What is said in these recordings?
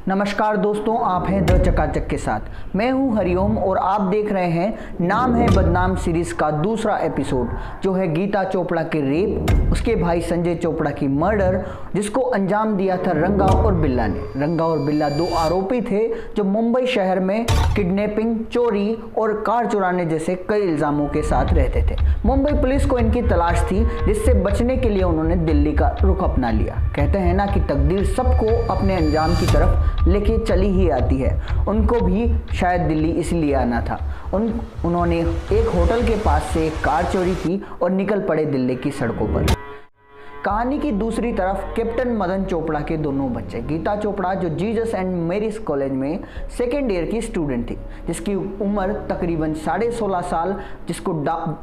नमस्कार दोस्तों, आप हैं द चकाचक के साथ। मैं हूं हरिओम और आप देख रहे हैं नाम है बदनाम सीरीज का दूसरा एपिसोड, जो है गीता चोपड़ा के रेप, उसके भाई संजय चोपड़ा की मर्डर, जिसको अंजाम दिया था रंगा और बिल्ला ने। रंगा और बिल्ला दो आरोपी थे जो मुंबई शहर में किडनैपिंग, चोरी और कार चुराने जैसे कई इल्जामों के साथ रहते थे। मुंबई पुलिस को इनकी तलाश थी, जिससे बचने के लिए उन्होंने दिल्ली का रुख अपना लिया। कहते हैं ना कि तकदीर सबको अपने अंजाम की तरफ लेके चली ही आती है। उनको भी शायद दिल्ली इसलिए आना था। उन्होंने एक होटल के पास से एक कार चोरी की और निकल पड़े दिल्ली की सड़कों पर। कहानी की दूसरी तरफ कैप्टन मदन चोपड़ा के दोनों बच्चे, गीता चोपड़ा जो जीसस एंड मेरीज कॉलेज में सेकेंड ईयर की स्टूडेंट थी, जिसकी उम्र तकरीबन 16.5 साल, जिसको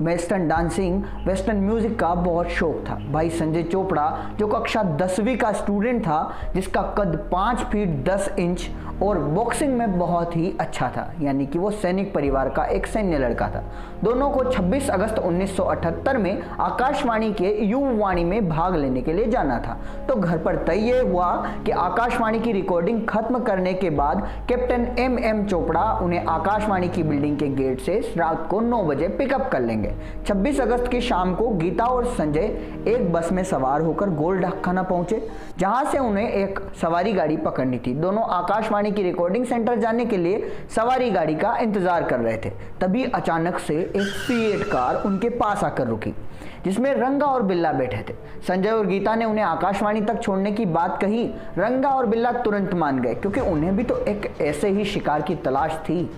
वेस्टर्न डांसिंग, वेस्टर्न म्यूजिक का बहुत शौक था। भाई संजय चोपड़ा जो कक्षा 10वीं का स्टूडेंट था, जिसका कद 5 फीट 10 इंच और बॉक्सिंग में बहुत ही अच्छा था, यानी कि वो सैनिक परिवार का एक सैन्य लड़का था। दोनों को 26 अगस्त 1978 में आकाशवाणी के युववाणी में भाग लेने के लिए जाना था। तो घर पर तय हुआ कि आकाशवाणी की रिकॉर्डिंग खत्म करने के बाद कैप्टन एम चोपड़ा उन्हें आकाशवाणी की बिल्डिंग के गेट से रात को 9 बजे पिकअप कर लेंगे। 26 अगस्त की शाम को गीता और संजय एक बस में सवार होकर गोल डाकखाना पहुंचे, जहां से उन्हें एक सवारी गाड़ी पकड़नी थी। दोनों आकाशवाणी की रिकॉर्डिंग सेंटर जाने के लिए सवारी गाड़ी का इंतजार कर रहे थे। तभी अचानक से एक फिएट कार उनके पास आकर रुकी, जिसमें रंगा और बिल्ला बैठे थे। संजय और गीता ने उन्हें आकाशवाणी तक छोड़ने की बात कही। रंगा और बिल्ला तुरंत मान गए, क्योंकि उन्हें भी तो एक ऐसे ही शिकार की तलाश थी।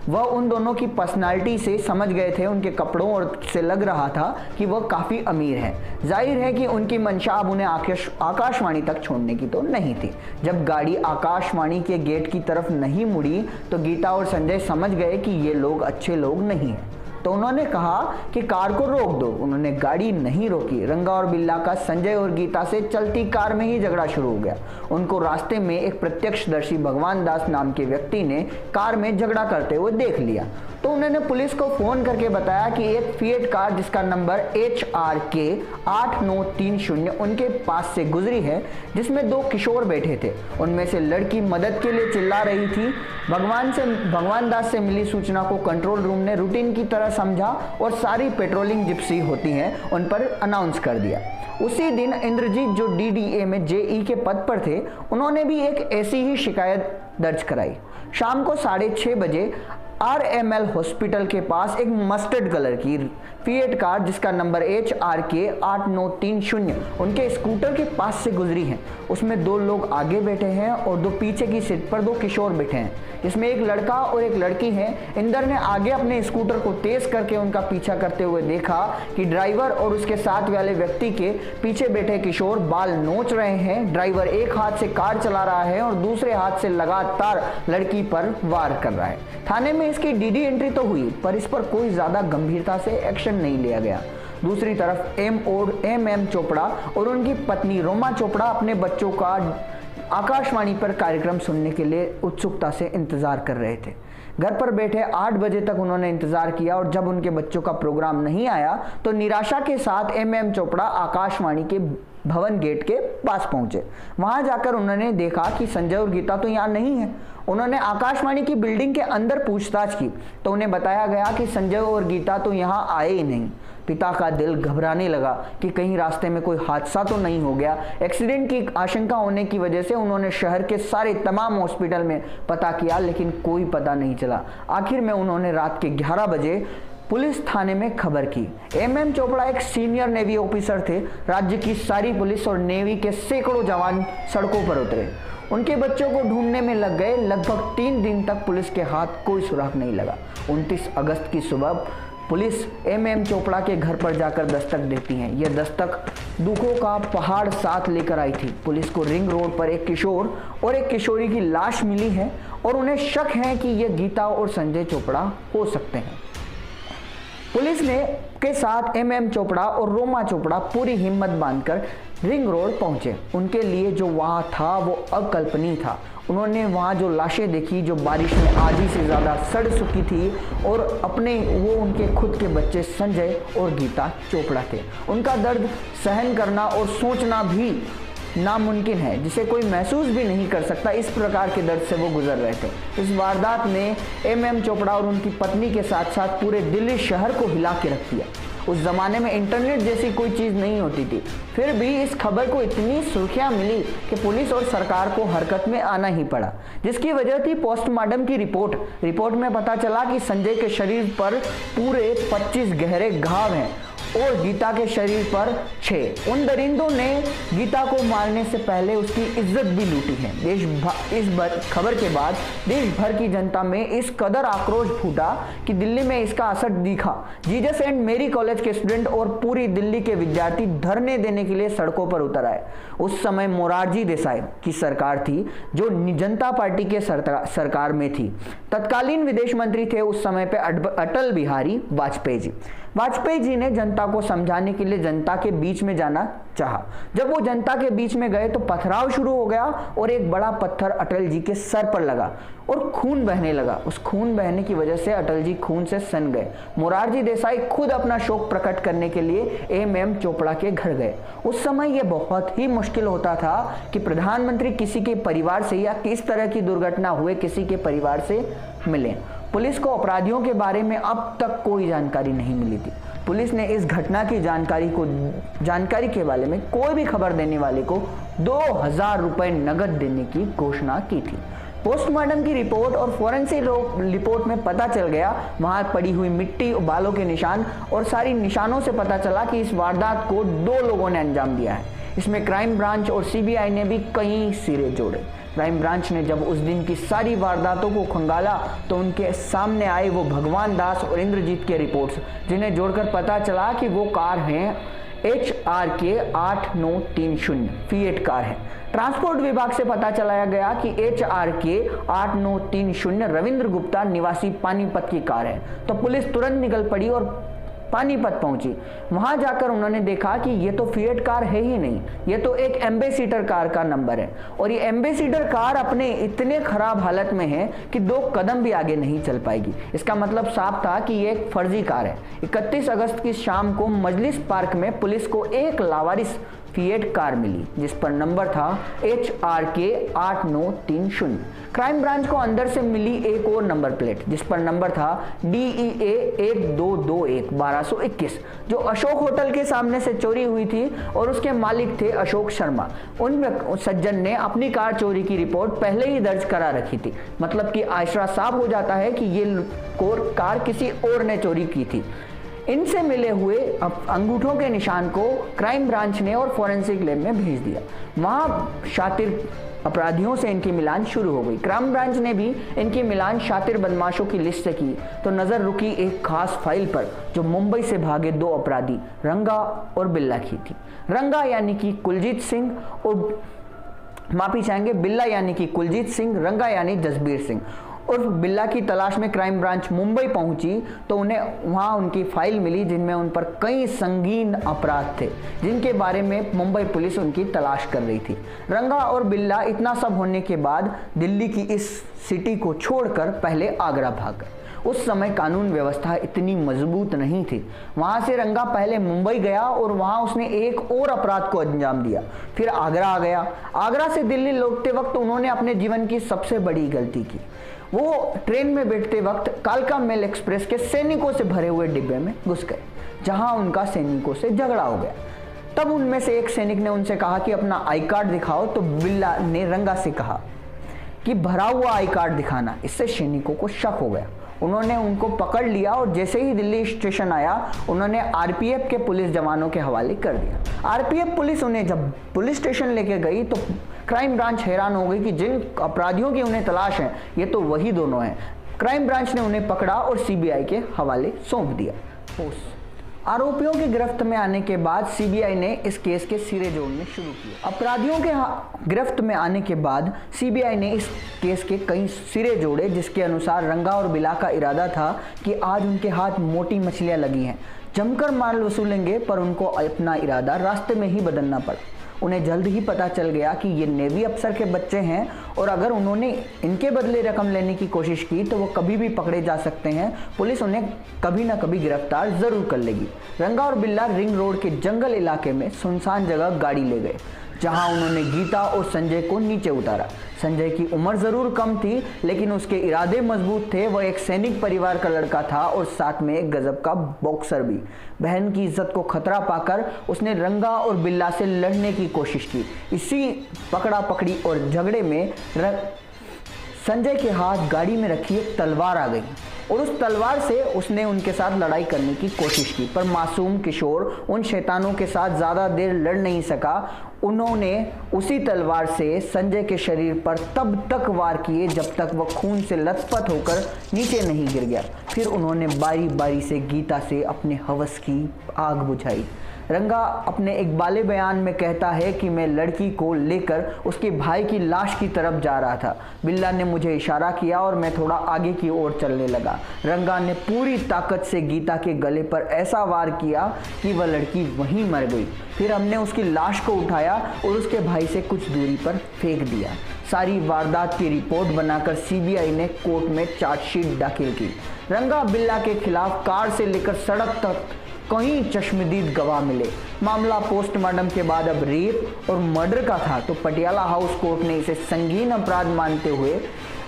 वह उन दोनों की पर्सनालिटी से समझ गए थे, उनके कपड़ों और से लग रहा था कि वह काफ़ी अमीर हैं। जाहिर है कि उनकी मंशा अब उन्हें आकाशवाणी तक छोड़ने की तो नहीं थी। जब गाड़ी आकाशवाणी के गेट की तरफ नहीं मुड़ी तो गीता और संजय समझ गए कि ये लोग अच्छे लोग नहीं हैं। तो उन्होंने कहा कि कार को रोक दो। उन्होंने गाड़ी नहीं रोकी। रंगा और बिल्ला का संजय और गीता से चलती कार में ही झगड़ा शुरू हो गया। उनको रास्ते में एक प्रत्यक्षदर्शी भगवान दास नाम के व्यक्ति ने कार में झगड़ा करते हुए देख लिया। तो उन्होंने पुलिस को फोन करके बताया कि एक फिएट कार जिसका नंबर HRK 8930 उनके पास से गुजरी है, जिसमें 2 किशोर बैठे थे। उनमें से लड़की मदद के लिए चिल्ला रही थी। भगवान दास से मिली सूचना को कंट्रोल रूम ने रूटीन की तरह समझा और सारी पेट्रोलिंग जिप्सी होती हैं उन पर अनाउंस कर दिया। उसी दिन इंद्रजीत जो DDA में JE के पद पर थे, उन्होंने भी एक ऐसी ही शिकायत दर्ज कराई। शाम को 6:30 बजे RML हॉस्पिटल के पास एक मस्टर्ड कलर की फिएट कार जिसका नंबर HRK 8930 उनके स्कूटर के पास से गुजरी है। उसमें 2 लोग आगे बैठे हैं और 2 पीछे की सीट पर 2 किशोर बैठे हैं, जिसमें एक लड़का और एक लड़की है। इंदर ने आगे अपने स्कूटर को तेज करके उनका पीछा करते हुए देखा कि ड्राइवर और उसके साथ वाले व्यक्ति के पीछे बैठे किशोर बाल नोच रहे हैं। ड्राइवर एक हाथ से कार चला रहा है और दूसरे हाथ से लगातार लड़की पर वार कर रहा है। थाने में इसकी DD एंट्री तो हुई, पर इस पर कोई ज्यादा गंभीरता से एक्शन नहीं लिया गया। दूसरी तरफ MM चोपड़ा और उनकी पत्नी रोमा चोपड़ा अपने बच्चों का आकाशवाणी पर कार्यक्रम सुनने के लिए उत्सुकता से इंतजार कर रहे थे। घर पर बैठे 8 बजे तक उन्होंने इंतजार किया और जब उनके बच्चों का प्रोग्राम नहीं आया तो निराशा के साथ MM चोपड़ा आकाशवाणी के भवन गेट के पास पहुंचे। वहां जाकर उन्होंने देखा कि संजय और गीता तो यहाँ नहीं है। उन्होंने आकाशवाणी की बिल्डिंग के अंदर पूछताछ की तो उन्हें बताया गया कि संजय और गीता तो यहाँ आए ही नहीं। पिता का दिल घबराने लगा कि कहीं रास्ते में कोई हादसा तो नहीं हो गया। एक्सीडेंट की आशंका होने की वजह से उन्होंने शहर के सारे तमाम हॉस्पिटल में पता किया, लेकिन कोई पता नहीं चला। आखिर में उन्होंने रात के 11 बजे पुलिस थाने में खबर की। MM चोपड़ा एक सीनियर नेवी ऑफिसर थे। राज्य की सारी पुलिस और नेवी के सैकड़ों जवान सड़कों पर उतरे, उनके बच्चों को ढूंढने में लग गए। लगभग 3 दिन तक पुलिस के हाथ कोई सुराग नहीं लगा। 29 अगस्त की सुबह पुलिस MM चोपड़ा के घर पर जाकर दस्तक देती है। यह दस्तक दुखों का पहाड़ साथ लेकर आई थी। पुलिस को रिंग रोड पर एक किशोर और एक किशोरी की लाश मिली है और उन्हें शक है कि यह गीता और संजय चोपड़ा हो सकते हैं। पुलिस ने के साथ MM चोपड़ा और रोमा चोपड़ा पूरी हिम्मत बांधकर रिंग रोड पहुंचे। उनके लिए जो वहां था वो अकल्पनीय था। उन्होंने वहाँ जो लाशें देखी जो बारिश में आधी से ज़्यादा सड़ चुकी थी और वो उनके खुद के बच्चे संजय और गीता चोपड़ा थे। उनका दर्द सहन करना और सोचना भी नामुमकिन है, जिसे कोई महसूस भी नहीं कर सकता। इस प्रकार के दर्द से वो गुजर रहे थे। इस वारदात ने एम चोपड़ा और उनकी पत्नी के साथ साथ पूरे दिल्ली शहर को हिला के रख दिया। उस ज़माने में इंटरनेट जैसी कोई चीज़ नहीं होती थी, फिर भी इस खबर को इतनी सुर्खियां मिली कि पुलिस और सरकार को हरकत में आना ही पड़ा, जिसकी वजह थी पोस्टमार्टम की रिपोर्ट में पता चला कि संजय के शरीर पर पूरे 25 गहरे घाव हैं और गीता के शरीर पर 6। उन दरिंदों ने गीता को मारने से पहले उसकी इज्जत भी लूटी है। इस खबर के बाद देश भर की जनता में इस कदर आक्रोश फूटा कि दिल्ली में इसका असर दिखा। जीजस एंड मेरी कॉलेज के स्टूडेंट और पूरी दिल्ली के विद्यार्थी धरने देने के लिए सड़कों पर उतर आए। उस समय मोरारजी देसाई की सरकार थी, जो जनता पार्टी के सरकार में थी। तत्कालीन विदेश मंत्री थे उस समय पे अटल बिहारी वाजपेयी जी। वाजपेयी जी ने जनता को समझाने के लिए जनता के बीच में जाना चाहा। जब वो जनता के बीच में गए तो पथराव शुरू हो गया और एक बड़ा पत्थर अटल जी के सर पर लगा और खून बहने लगा। उस खून बहने की वजह से अटल जी खून से सन गए। मोरारजी देसाई खुद अपना शोक प्रकट करने के लिए एम चोपड़ा के घर गए। उस समय यह बहुत ही मुश्किल होता था कि प्रधानमंत्री किसी के परिवार से या किस तरह की दुर्घटना हुए किसी के परिवार से मिले। पुलिस को अपराधियों के बारे में अब तक कोई जानकारी नहीं मिली थी। पुलिस ने इस घटना की जानकारी के बारे में कोई भी खबर देने वाले को 2000 रुपए नगद देने की घोषणा की थी। पोस्टमार्टम की रिपोर्ट और फोरेंसिक रिपोर्ट में पता चल गया, वहां पड़ी हुई मिट्टी, बालों के निशान और सारी निशानों से पता चला कि इस वारदात को 2 लोगों ने अंजाम दिया है। इसमें क्राइम ब्रांच और सीबीआई ने भी कई सिरे जोड़े। क्राइम ब्रांच ने जब उस दिन की सारी वारदातों को खंगाला तो उनके सामने आए वो भगवान दास और इंद्रजीत के रिपोर्ट्स, जिन्हें जोड़कर पता चला कि वो कार हैं HRK 8930 फीएट कार है। ट्रांसपोर्ट विभाग से पता चलाया गया कि HRK 8930 रविंद्र गुप्ता निवासी पानीपत की कार है। तो पुलिस तुरंत निकल पड़ी और पानीपत पहुंची। वहां जाकर उन्होंने देखा कि ये तो फिएट कार है ही नहीं, ये तो एक एम्बेसीडर कार का नंबर है और ये एम्बेसीडर कार अपने इतने खराब हालत में है कि 2 कदम भी आगे नहीं चल पाएगी। इसका मतलब साफ था कि ये एक फर्जी कार है। 31 अगस्त की शाम को मजलिस पार्क में पुलिस को एक लावारिस फिएट कार मिली, जिस पर नंबर था HRK 8930। क्राइम ब्रांच को अंदर से मिली एक और नंबर प्लेट, जिस पर नंबर था DEA 1221 1221, जो अशोक होटल के सामने से चोरी हुई थी और उसके मालिक थे अशोक शर्मा। उन सज्जन ने अपनी कार चोरी की रिपोर्ट पहले ही दर्ज करा रखी थी। मतलब कि आशरा साफ हो जाता है कि ये कार किसी और ने चोरी की थी। इनसे मिले हुए अंगूठों के निशान को क्राइम ब्रांच ने और फोरेंसिक लैब में भेज दिया। वहां शातिर अपराधियों से इनकी मिलान शुरू हो गई। क्राइम ब्रांच ने भी इनकी मिलान शातिर बदमाशों की लिस्ट से की तो नजर रुकी एक खास फाइल पर, जो मुंबई से भागे 2 अपराधी रंगा और बिल्ला की थी। रंगा यानी कि कुलजीत सिंह और माफी चाहेंगे बिल्ला यानी कि कुलजीत सिंह, रंगा यानी जसबीर सिंह और बिल्ला की तलाश में क्राइम ब्रांच मुंबई पहुंची तो उन्हें वहां उनकी फाइल मिली, जिनमें उन पर कई संगीन अपराध थे, जिनके बारे में मुंबई पुलिस उनकी तलाश कर रही थी। रंगा और बिल्ला इतना सब होने के बाद दिल्ली की इस सिटी को छोड़कर पहले आगरा भाग गए। उस समय कानून व्यवस्था इतनी मजबूत नहीं थी। वहां से रंगा पहले मुंबई गया और वहां उसने एक और अपराध को अंजाम दिया। फिर आगरा आ गया। आगरा से दिल्ली लौटते वक्त उन्होंने अपने जीवन की सबसे बड़ी गलती की। वो ट्रेन में बैठते वक्त कालका मेल एक्सप्रेस के सैनिकों से भरे हुए डिब्बे में घुस गए, जहां उनका सैनिकों से झगड़ा हो गया। तब उनमें से एक सैनिक ने उनसे कहा कि अपना आई कार्ड दिखाओ, तो बिल्ला ने रंगा से कहा कि भरा हुआ आई कार्ड दिखाना। इससे सैनिकों को शक हो गया। उन्होंने उनको पकड़ लिया और जैसे ही दिल्ली स्टेशन आया उन्होंने आरपीएफ के पुलिस जवानों के हवाले कर दिया। आरपीएफ पुलिस उन्हें जब पुलिस स्टेशन लेके गई तो क्राइम ब्रांच हैरान हो गई कि जिन अपराधियों की उन्हें तलाश है ये तो वही दोनों हैं। क्राइम ब्रांच ने उन्हें पकड़ा और सीबीआई के हवाले सौंप दिया। आरोपियों की गिरफ्त में आने के बाद सीबीआई ने इस केस के सिरे जोड़ने शुरू किए। अपराधियों के गिरफ्त में आने के बाद सीबीआई ने इस केस के कई सिरे जोड़े, जिसके अनुसार रंगा और बिला का इरादा था कि आज उनके हाथ मोटी मछलियां लगी हैं, जमकर माल वसूलेंगे, पर उनको अपना इरादा रास्ते में ही बदलना पड़ा। उन्हें जल्द ही पता चल गया कि ये नेवी अफसर के बच्चे हैं और अगर उन्होंने इनके बदले रकम लेने की कोशिश की तो वो कभी भी पकड़े जा सकते हैं। पुलिस उन्हें कभी ना कभी गिरफ्तार जरूर कर लेगी। रंगा और बिल्ला रिंग रोड के जंगल इलाके में सुनसान जगह गाड़ी ले गए, जहां उन्होंने गीता और संजय को नीचे उतारा। संजय की उम्र जरूर कम थी, लेकिन उसके इरादे मजबूत थे। वह एक सैनिक परिवार का लड़का था और साथ में एक गजब का बॉक्सर भी। बहन की इज्जत को खतरा पाकर उसने रंगा और बिल्ला से लड़ने की कोशिश की। इसी पकड़ा पकड़ी और झगड़े में संजय के हाथ गाड़ी में रखी एक तलवार आ गई और उस तलवार से उसने उनके साथ लड़ाई करने की कोशिश की, पर मासूम किशोर उन शैतानों के साथ ज़्यादा देर लड़ नहीं सका। उन्होंने उसी तलवार से संजय के शरीर पर तब तक वार किए जब तक वह खून से लथपथ होकर नीचे नहीं गिर गया। फिर उन्होंने बारी बारी से गीता से अपने हवस की आग बुझाई। रंगा अपने इकबाले बयान में कहता है कि मैं लड़की को लेकर उसके भाई की लाश की तरफ जा रहा था। बिल्ला ने मुझे इशारा किया और मैं थोड़ा आगे की ओर चलने लगा। रंगा ने पूरी ताकत से गीता के गले पर ऐसा वार किया कि वह लड़की वहीं मर गई। फिर हमने उसकी लाश को उठाया और उसके भाई से कुछ दूरी पर फेंक दिया। सारी वारदात की रिपोर्ट बनाकर सीबीआई ने कोर्ट में चार्जशीट दाखिल की। रंगा बिल्ला के खिलाफ कार से लेकर सड़क तक कई चश्मदीद गवाह मिले। मामला पोस्टमार्टम के बाद अब रेप और मर्डर का था, तो पटियाला हाउस कोर्ट ने इसे संगीन अपराध मानते हुए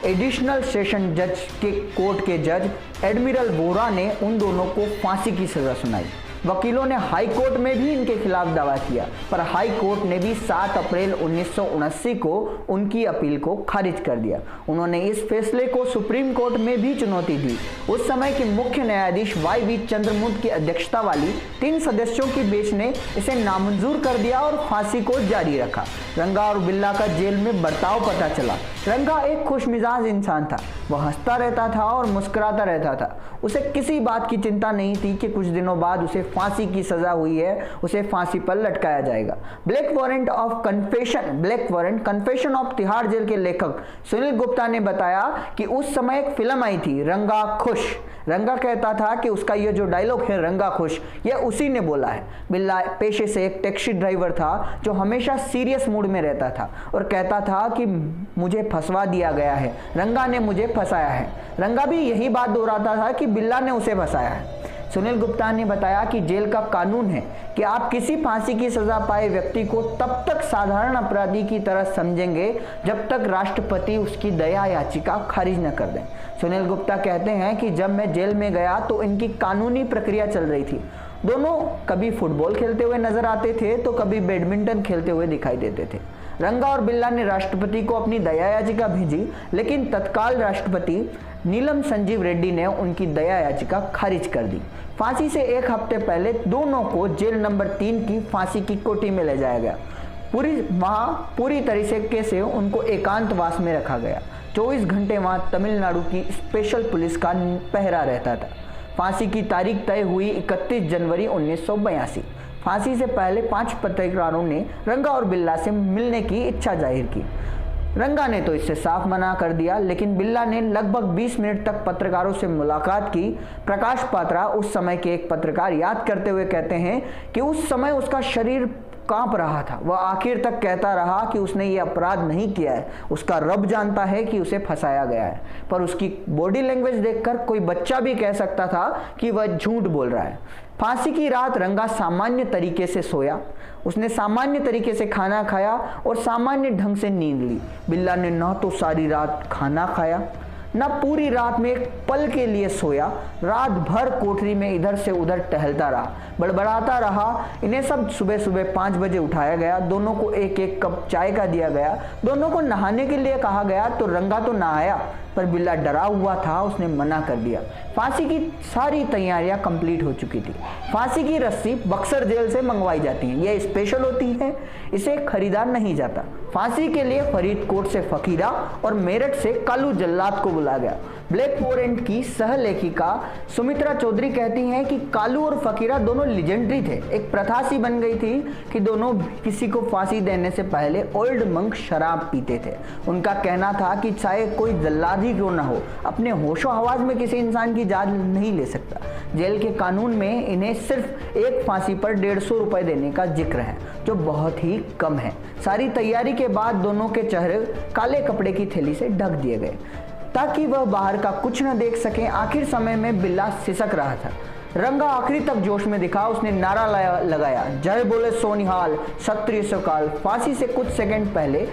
एडिशनल सेशन जज के कोर्ट के जज एडमिरल वोरा ने उन दोनों को फांसी की सजा सुनाई। वकीलों ने हाई कोर्ट में भी इनके खिलाफ दावा किया, पर हाई कोर्ट ने भी 7 अप्रैल 1979 को उनकी अपील को खारिज कर दिया। उन्होंने इस फैसले को सुप्रीम कोर्ट में भी चुनौती दी। उस समय के मुख्य न्यायाधीश वाई चंद्रमूड की अध्यक्षता वाली 3 सदस्यों की बेंच ने इसे नामंजूर कर दिया और फांसी को जारी रखा। रंगा और बिल्ला का जेल में बर्ताव पता चला। रंगा एक खुशमिजाज इंसान था। वह हंसता रहता था और मुस्कुराता रहता था। उसे किसी बात की चिंता नहीं थी कि कुछ दिनों बाद उसे फांसी की सजा हुई है, उसे फांसी पर लटकाया जाएगा। Black warrant confession of Tihar jail के लेखक सुनील गुप्ता ने बताया कि उस समय एक फिल्म आई थी, रंगा खुश। रंगा कहता था कि उसका ये जो डायलॉग है, रंगा खुश, यह उसी ने बोला है। बिल्ला पेशे से एक टैक्सी ड्राइवर था जो हमेशा सीरियस मूड में रहता था और कहता था कि मुझे फंसवा दिया गया है, रंगा ने मुझे फंसाया है। रंगा भी यही बात दोहराता था कि बिल्ला ने उसे फंसाया है। सुनील गुप्ता ने बताया कि जेल का कानून है कि आप किसी फांसी की सजा पाए व्यक्ति को तब तक साधारण अपराधी की तरह समझेंगे जब तक राष्ट्रपति उसकी दया याचिका खारिज न कर दें। सुनील गुप्ता कहते हैं कि जब मैं जेल में गया तो इनकी कानूनी प्रक्रिया चल रही थी। दोनों कभी फुटबॉल खेलते हुए नजर आते थे तो कभी बैडमिंटन खेलते हुए दिखाई देते थे। रंगा और बिल्ला ने राष्ट्रपति को अपनी दया याचिका भेजी, लेकिन तत्काल राष्ट्रपति नीलम संजीव रेड्डी ने उनकी दया याचिका खारिज कर दी। फांसी से 1 हफ्ते पहले दोनों को जेल नंबर 3 की फांसी की कोठी में ले जाया गया। पूरी तरीके से उनको एकांतवास में रखा गया। 24 घंटे वहां तमिलनाडु की स्पेशल पुलिस का पहरा रहता था। फांसी की तारीख तय हुई 31 जनवरी 1982। फांसी से पहले 5 पत्रकारों ने रंगा और बिल्ला से मिलने की इच्छा जाहिर की। रंगा ने तो इससे साफ मना कर दिया, लेकिन बिल्ला ने लगभग 20 मिनट तक पत्रकारों से मुलाकात की। प्रकाश पात्रा, उस समय के एक पत्रकार, याद करते हुए कहते हैं कि उस समय उसका शरीर कांप रहा था। वह आखिर तक कहता रहा कि उसने ये अपराध नहीं किया है, उसका रब जानता है कि उसे फंसाया गया है। पर उसकी बॉडी लैंग्वेज देखकर कोई बच्चा भी कह सकता था कि वह झूठ बोल रहा है। फांसी की रात रंगा सामान्य तरीके से सोया। उसने सामान्य तरीके से खाना खाया और सामान्य ढंग से नींद ली। बिल्ला ने न तो सारी रात खाना खाया, न पूरी रात में एक पल के लिए सोया। रात भर कोठरी में इधर से उधर टहलता रहा, बड़बड़ाता रहा। इन्हें सब सुबह सुबह 5 बजे उठाया गया। दोनों को 1-1 कप चाय का दिया गया। दोनों को नहाने के लिए कहा गया तो रंगा तो नहाया, पर बिल्ला डरा हुआ था, उसने मना कर दिया। फांसी की सारी तैयारियां कंप्लीट हो चुकी थी। फांसी की रस्सी बक्सर जेल से मंगवाई जाती है। यह स्पेशल होती है, इसे खरीदा नहीं जाता। फांसी के लिए फरीदकोट से फकीरा और मेरठ से कालू जल्लाद को बुलाया गया। ब्लैक वारंट की सह लेखिका सुमित्रा चौधरी कहती हैं कि कालू और फकीरा दोनों लेजेंडरी थे। एक प्रथा सी बन गई थी कि दोनों किसी को फांसी देने से पहले ओल्ड मंक शराब पीते थे। उनका कहना था कि चाहे कोई जल्लाद ही क्यों ना हो, अपने होशो हवास में किसी इंसान की जान नहीं ले सकता। जेल के कानून में इन्हें सिर्फ एक फांसी पर 150 रुपए देने का जिक्र है, जो बहुत ही कम है। सारी तैयारी के बाद दोनों के चेहरे काले कपड़े की थैली से ढक दिए गए ताकि वह बाहर का कुछ न देख सके। आखिर समय में बिल्ला सिसक रहा था। रंगा आखिरी तक जोश में दिखा। उसने नारा लगाया, जय बोले सोनिहाल, सत्य सकाल। फांसी से कुछ सेकंड पहले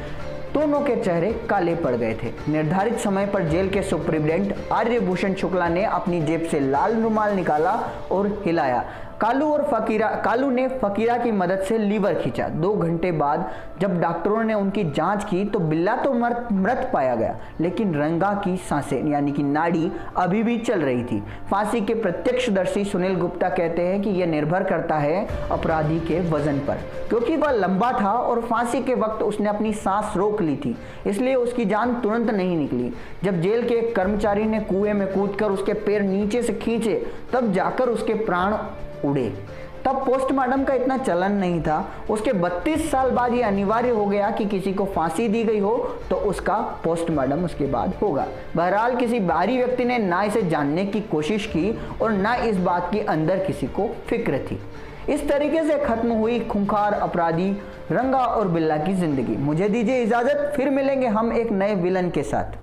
दोनों के चेहरे काले पड़ गए थे। निर्धारित समय पर जेल के सुप्रिटेंडेंट आर्यभूषण शुक्ला ने अपनी जेब से लाल रुमाल निकाला और हिलाया। कालू ने फकीरा की मदद से लीवर खींचा। 2 घंटे बाद जब डॉक्टरों ने उनकी जांच की तो बिल्ला तो मृत पाया गया, लेकिन रंगा की सांसें यानी कि नाड़ी अभी भी चल रही थी। फांसी के प्रत्यक्षदर्शी सुनील गुप्ता कहते हैं कि यह निर्भर करता है अपराधी के वजन पर, क्योंकि वह लंबा था और फांसी के वक्त उसने अपनी सांस रोक ली थी, इसलिए उसकी जान तुरंत नहीं निकली। जब जेल के एक कर्मचारी ने कुएं में कूदकर उसके पैर नीचे से खींचे तब जाकर उसके प्राण उड़े। तब पोस्टमार्टम का इतना चलन नहीं था। उसके 32 साल बाद ये अनिवार्य हो गया कि किसी को फांसी दी गई हो तो उसका पोस्टमार्टम उसके बाद होगा। बहरहाल किसी बाहरी व्यक्ति ने ना इसे जानने की कोशिश की और ना इस बात की अंदर किसी को फिक्र थी। इस तरीके से खत्म हुई खूंखार अपराधी रंगा और बिल्ला की जिंदगी। मुझे दीजिए इजाजत, फिर मिलेंगे हम एक नए विलन के साथ।